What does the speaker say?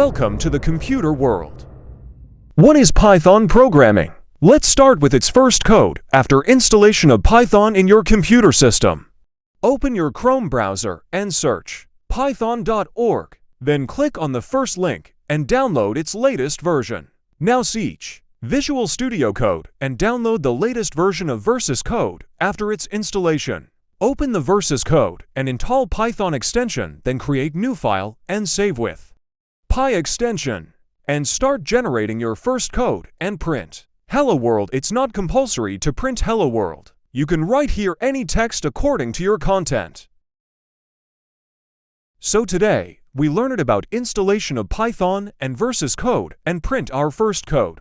Welcome to the computer world. What is Python programming? Let's start with its first code after installation of Python in your computer system. Open your Chrome browser and search python.org. Then click on the first link and download its latest version. Now search Visual Studio Code and download the latest version of Versus Code after its installation. Open the Versus Code and install Python extension, then create new file and save with Py extension. And start generating your first code and print Hello World. It's not compulsory to print Hello World. You can write here any text according to your content. So today, we learned about installation of Python and Versus Code and print our first code.